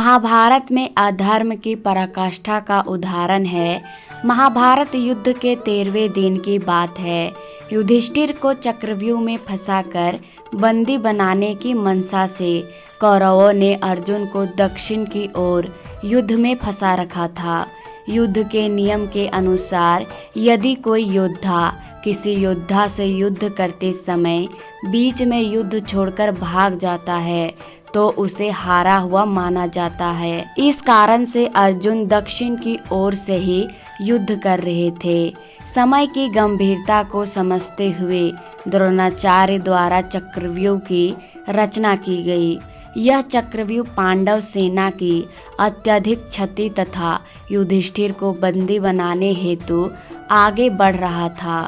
महाभारत में अधर्म की पराकाष्ठा का उदाहरण है। महाभारत युद्ध के 13वें दिन की बात है। युधिष्ठिर को चक्रव्यूह में फंसाकर बंदी बनाने की मंशा से कौरवों ने अर्जुन को दक्षिण की ओर युद्ध में फंसा रखा था। युद्ध के नियम के अनुसार यदि कोई योद्धा किसी योद्धा से युद्ध करते समय बीच में युद्ध छोड़कर भाग जाता है तो उसे हारा हुआ माना जाता है। इस कारण से अर्जुन दक्षिण की ओर से ही युद्ध कर रहे थे। समय की गंभीरता को समझते हुए द्रोणाचार्य द्वारा चक्रव्यूह की रचना की गई। यह चक्रव्यूह पांडव सेना की अत्यधिक क्षति तथा युधिष्ठिर को बंदी बनाने हेतु आगे बढ़ रहा था।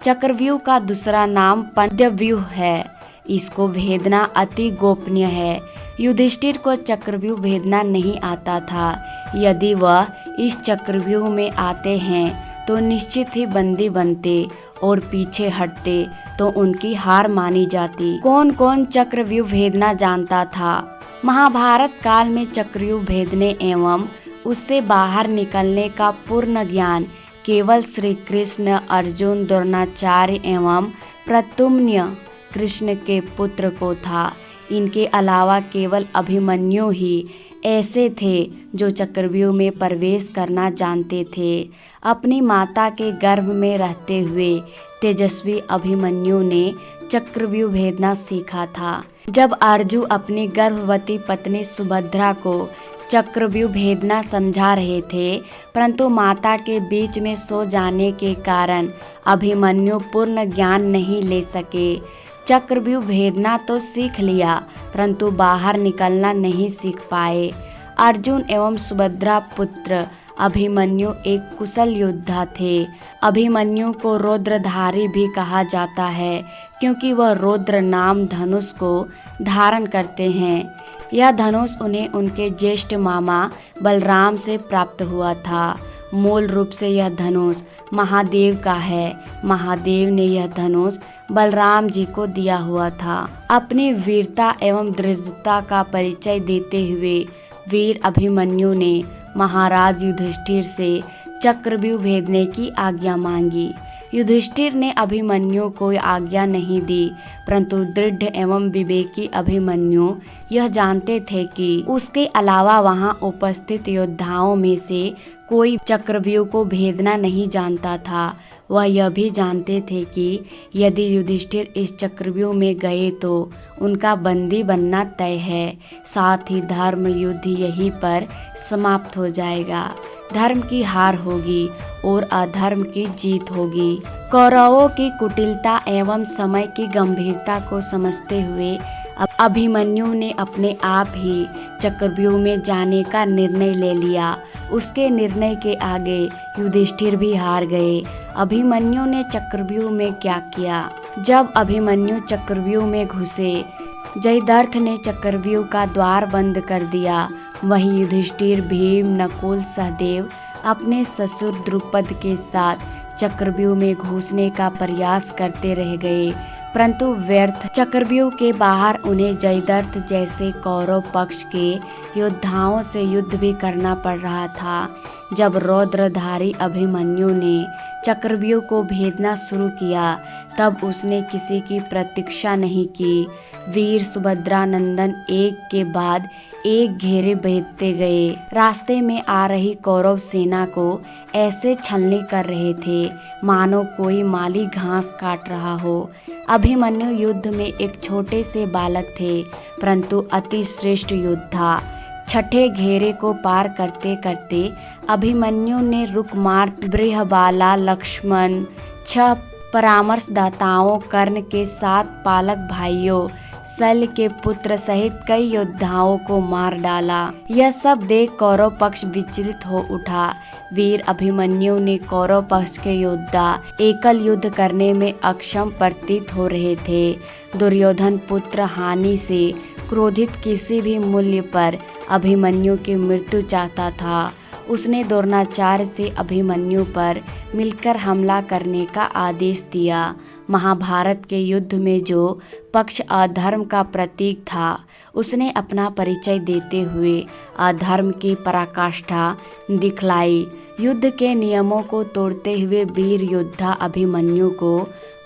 चक्रव्यूह का दूसरा नाम पंचव्यूह है। इसको भेदना अति गोपनीय है। युधिष्ठिर को चक्रव्यूह भेदना नहीं आता था। यदि वह इस चक्रव्यूह में आते हैं तो निश्चित ही बंदी बनते और पीछे हटते तो उनकी हार मानी जाती। कौन कौन चक्रव्यूह भेदना जानता था? महाभारत काल में चक्रव्यूह भेदने एवं उससे बाहर निकलने का पूर्ण ज्ञान केवल श्री कृष्ण, अर्जुन, द्रोणाचार्य एवं प्रद्युम्न कृष्ण के पुत्र को था। इनके अलावा केवल अभिमन्यु ही ऐसे थे जो चक्रव्यूह में प्रवेश करना जानते थे। अपनी माता के गर्भ में रहते हुए तेजस्वी अभिमन्यु ने चक्रव्यूह भेदना सीखा था। जब अर्जुन अपनी गर्भवती पत्नी सुभद्रा को चक्रव्यूह भेदना समझा रहे थे, परंतु माता के बीच में सो जाने के कारण अभिमन्यु पूर्ण ज्ञान नहीं ले सके। चक्रव्यूह भेदना तो सीख लिया परंतु बाहर निकलना नहीं सीख पाए। अर्जुन एवं सुभद्रा पुत्र अभिमन्यु एक कुशल योद्धा थे। अभिमन्यु को रुद्रधारी भी कहा जाता है क्योंकि वह रुद्र नाम धनुष को धारण करते हैं। यह धनुष उन्हें उनके ज्येष्ठ मामा बलराम से प्राप्त हुआ था। मूल रूप से यह धनुष महादेव का है। महादेव ने यह धनुष बलराम जी को दिया हुआ था। अपनी वीरता एवं दृढ़ता का परिचय देते हुए वीर अभिमन्यु ने महाराज युधिष्ठिर से चक्रव्यूह भेदने की आज्ञा मांगी। युधिष्ठिर ने अभिमन्यु को आज्ञा नहीं दी, परंतु दृढ़ एवं विवेकी अभिमन्यु यह जानते थे कि उसके अलावा वहां उपस्थित योद्धाओं में से कोई चक्रव्यूह को भेदना नहीं जानता था। वह यह भी जानते थे कि यदि युधिष्ठिर इस चक्रव्यूह में गए तो उनका बंदी बनना तय है। साथ ही धर्म युद्ध यहीं पर समाप्त हो जाएगा। धर्म की हार होगी और अधर्म की जीत होगी। कौरवों की कुटिलता एवं समय की गंभीरता को समझते हुए अभिमन्यु ने अपने आप ही चक्रव्यूह में जाने का निर्णय ले लिया। उसके निर्णय के आगे युधिष्ठिर भी हार गए। अभिमन्यु ने चक्रव्यूह में क्या किया? जब अभिमन्यु चक्रव्यूह में घुसे, जयद्रथ ने चक्रव्यूह का द्वार बंद कर दिया। वहीं युधिष्ठिर, भीम, नकुल, सहदेव अपने ससुर द्रुपद के साथ चक्रव्यूह में घुसने का प्रयास करते रह गए, परंतु व्यर्थ। चक्रव्यूह के बाहर उन्हें जयद्रथ जैसे कौरव पक्ष के योद्धाओं से युद्ध भी करना पड़ रहा था। जब रौद्रधारी अभिमन्यु ने चक्रव्यूह को भेदना शुरू किया तब उसने किसी की प्रतीक्षा नहीं की। वीर सुभद्रा नंदन एक के बाद एक घेरे भेदते गए। रास्ते में आ रही कौरव सेना को ऐसे छलनी कर रहे थे मानो कोई माली घास काट रहा हो। अभिमन्यु युद्ध में एक छोटे से बालक थे, परंतु अति श्रेष्ठ योद्धा। छठे घेरे को पार करते करते अभिमन्यु ने रुकमार्त, बृहबाला, लक्ष्मण, 6 परामर्शदाताओं, कर्ण के 7 पालक भाइयों, शल्य के पुत्र सहित कई योद्धाओं को मार डाला। यह सब देख कौरव पक्ष विचलित हो उठा। वीर अभिमन्यु ने कौरव पक्ष के योद्धा एकल युद्ध करने में अक्षम प्रतीत हो रहे थे। दुर्योधन पुत्र हानि से क्रोधित किसी भी मूल्य पर अभिमन्यु की मृत्यु चाहता था। उसने द्रोणाचार्य से अभिमन्यु पर मिलकर हमला करने का आदेश दिया। महाभारत के युद्ध में जो पक्ष अधर्म का प्रतीक था, उसने अपना परिचय देते हुए अधर्म की पराकाष्ठा दिखलाई। युद्ध के नियमों को तोड़ते हुए वीर योद्धा अभिमन्यु को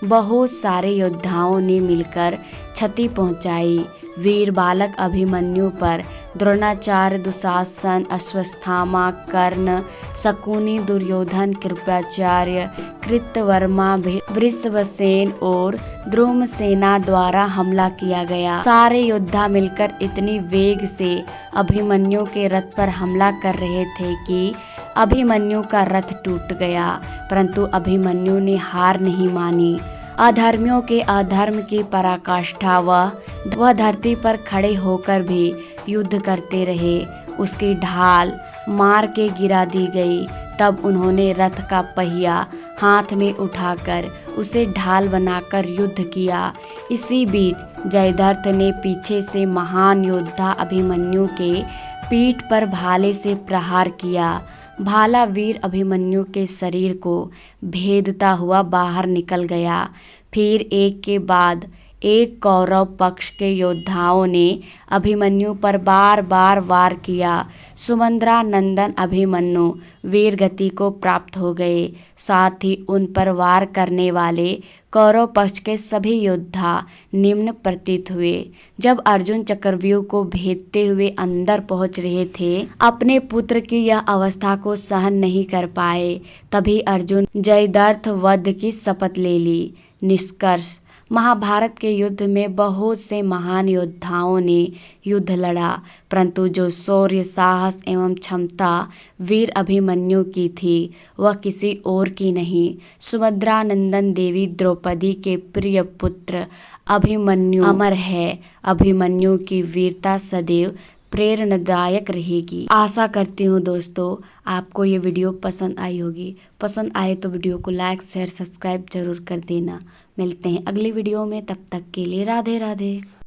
बहुत सारे योद्धाओं ने मिलकर क्षति पहुंचाई। वीर बालक अभिमन्यु पर द्रोणाचार्य, दुशासन, अश्वत्थामा, कर्ण, शकुनि, दुर्योधन, कृपाचार्य, कृतवर्मा, वृषभसेन और द्रुमसेना द्वारा हमला किया गया। सारे योद्धा मिलकर इतनी वेग से अभिमन्यु के रथ पर हमला कर रहे थे कि अभिमन्यु का रथ टूट गया, परंतु अभिमन्यु ने हार नहीं मानी। अधर्मियों के अधर्म की पराकाष्ठा वह धरती पर खड़े होकर भी युद्ध करते रहे। उसकी ढाल मार के गिरा दी गई। तब उन्होंने रथ का पहिया हाथ में उठाकर उसे ढाल बनाकर युद्ध किया। इसी बीच जयद्रथ ने पीछे से महान योद्धा अभिमन्यु के पीठ पर भाले से प्रहार किया। भाला वीर अभिमन्यु के शरीर को भेदता हुआ बाहर निकल गया। फिर एक के बाद एक कौरव पक्ष के योद्धाओं ने अभिमन्यु पर बार बार वार किया। सुमंत्रा नंदन अभिमन्यु वीर गति को प्राप्त हो गए। साथ ही उन पर वार करने वाले कौरव पक्ष के सभी योद्धा निम्न प्रतीत हुए। जब अर्जुन चक्रव्यूह को भेदते हुए अंदर पहुंच रहे थे, अपने पुत्र की यह अवस्था को सहन नहीं कर पाए। तभी अर्जुन जयद्रथ वध की शपथ ले ली। निष्कर्ष, महाभारत के युद्ध में बहुत से महान योद्धाओं ने युद्ध लड़ा, परंतु जो शौर्य, साहस एवं क्षमता वीर अभिमन्यु की थी, वह किसी और की नहीं, सुभद्रा नंदन देवी द्रौपदी के प्रिय पुत्र अभिमन्यु अमर है। अभिमन्यु की वीरता सदैव प्रेरणादायक रहेगी। आशा करती हूँ दोस्तों आपको ये वीडियो पसंद आई होगी। पसंद आए तो वीडियो को लाइक, शेयर, सब्सक्राइब जरूर कर देना। मिलते हैं अगली वीडियो में, तब तक के लिए राधे राधे।